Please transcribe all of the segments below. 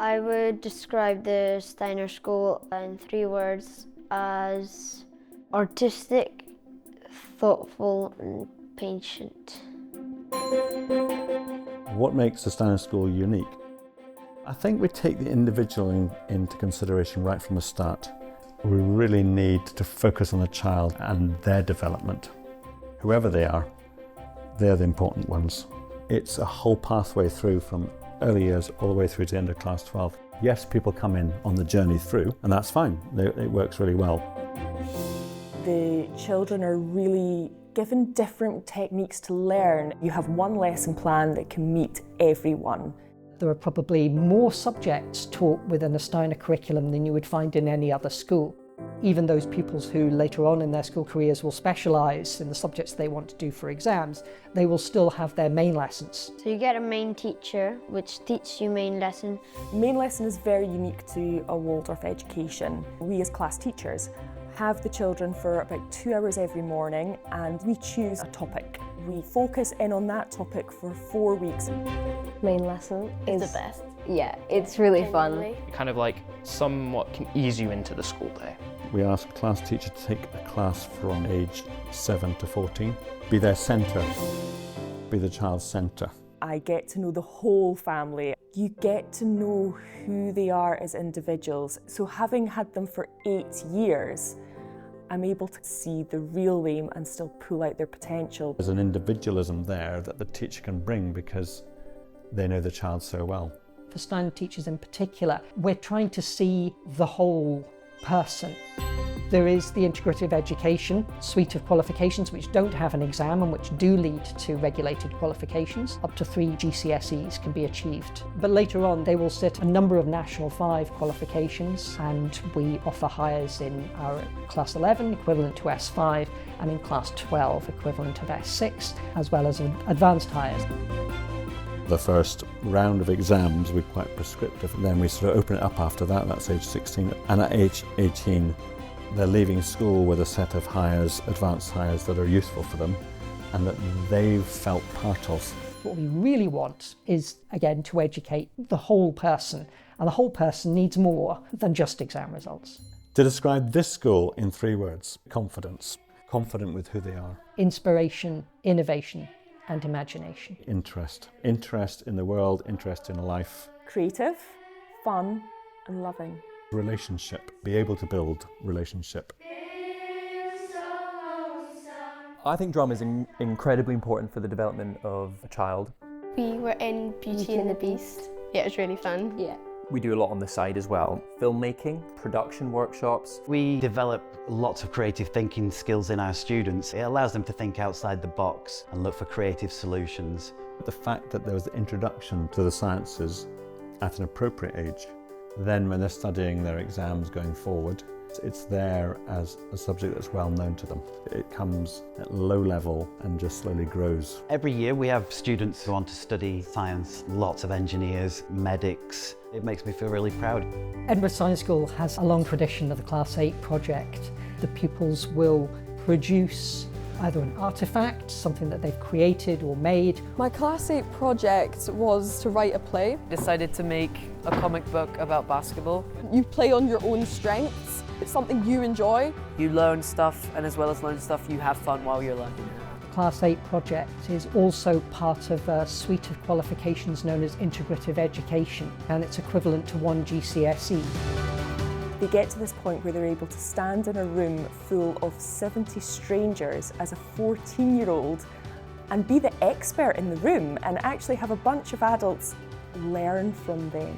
I would describe the Steiner School in 3 words as artistic, thoughtful and patient. What makes the Steiner School unique? I think we take the individual into consideration right from the start. We really need to focus on the child and their development. Whoever they are, they're the important ones. It's a whole pathway through from early years all the way through to the end of class 12. Yes, people come in on the journey through, and that's fine. It works really well. The children are really given different techniques to learn. You have one lesson plan that can meet everyone. There are probably more subjects taught within a Steiner curriculum than you would find in any other school. Even those pupils who later on in their school careers will specialise in the subjects they want to do for exams, they will still have their main lessons. So you get a main teacher which teaches you main lesson. Main lesson is very unique to a Waldorf education. We as class teachers have the children for about 2 hours every morning and we choose a topic. We focus in on that topic for 4 weeks. Main lesson is the best. Yeah, it's really fun. It kind of like somewhat can ease you into the school day. We ask class teachers to take a class from age 7 to 14. Be their centre, be the child's centre. I get to know the whole family. You get to know who they are as individuals. So having had them for 8 years, I'm able to see the real them and still pull out their potential. There's an individualism there that the teacher can bring because they know the child so well. For Steiner teachers in particular, we're trying to see the whole person. There is the integrative education suite of qualifications which don't have an exam and which do lead to regulated qualifications. Up to 3 GCSEs can be achieved. But later on they will sit a number of National 5 qualifications, and we offer hires in our Class 11 equivalent to S5 and in Class 12 equivalent of S6, as well as advanced hires. The first round of exams we're quite prescriptive, and then we sort of open it up after that, that's age 16. And at age 18 they're leaving school with a set of hires, advanced hires that are useful for them and that they've felt part of. What we really want is, again, to educate the whole person, and the whole person needs more than just exam results. To describe this school in 3 words: confidence. Confident with who they are. Inspiration, innovation and imagination. Interest. Interest in the world, interest in life. Creative, fun and loving. Relationship. Be able to build relationship. I think drama is incredibly important for the development of a child. We were in Beauty and the Beast. Yeah, it was really fun. Yeah. We do a lot on the side as well. Filmmaking, production workshops. We develop lots of creative thinking skills in our students. It allows them to think outside the box and look for creative solutions. The fact that there was the introduction to the sciences at an appropriate age, then when they're studying their exams going forward, it's there as a subject that's well known to them. It comes at low level and just slowly grows. Every year we have students who want to study science, lots of engineers, medics. It makes me feel really proud. Edinburgh Steiner School has a long tradition of the Class 8 project. The pupils will produce either an artefact, something that they've created or made. My Class 8 project was to write a play. Decided to make a comic book about basketball. You play on your own strengths. It's something you enjoy. You learn stuff, and as well as learn stuff, you have fun while you're learning. The Class 8 project is also part of a suite of qualifications known as integrative education, and it's equivalent to 1 GCSE. They get to this point where they're able to stand in a room full of 70 strangers as a 14-year-old and be the expert in the room and actually have a bunch of adults learn from them.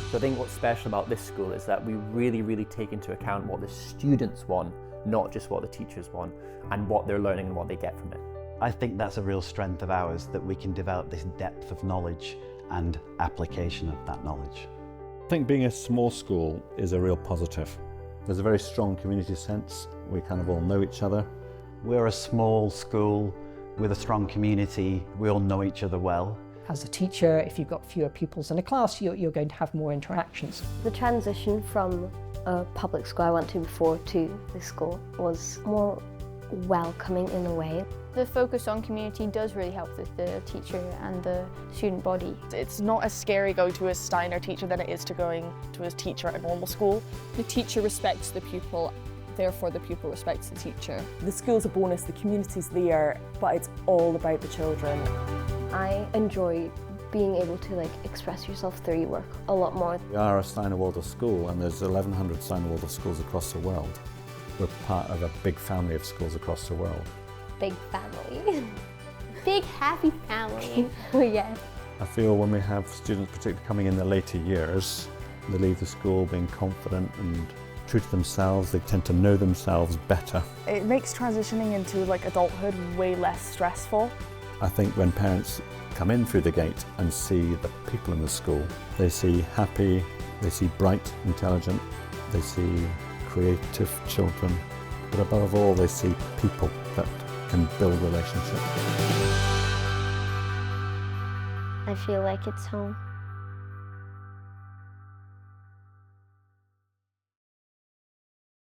So I think what's special about this school is that we really take into account what the students want, not just what the teachers want, and what they're learning and what they get from it. I think that's a real strength of ours, that we can develop this depth of knowledge and application of that knowledge. I think being a small school is a real positive. There's a very strong community sense. We kind of all know each other. We're a small school with a strong community. We all know each other well. As a teacher, if you've got fewer pupils in a class, you're going to have more interactions. The transition from a public school I went to before to this school was more welcoming in a way. The focus on community does really help with the teacher and the student body. It's not as scary going to a Steiner teacher than it is to going to a teacher at a normal school. The teacher respects the pupil, therefore the pupil respects the teacher. The school's a bonus, the community's there, but it's all about the children. I enjoy being able to express yourself through your work a lot more. We are a Steiner Waldorf school, and there's 1,100 Steiner Waldorf schools across the world. We're part of a big family of schools across the world. Big family. Big happy family. Yeah. I feel when we have students, particularly coming in the later years, they leave the school being confident and true to themselves. They tend to know themselves better. It makes transitioning into adulthood way less stressful. I think when parents come in through the gate and see the people in the school, they see happy, they see bright, intelligent, they see creative children, but above all they see people that can build relationships. I feel like it's home.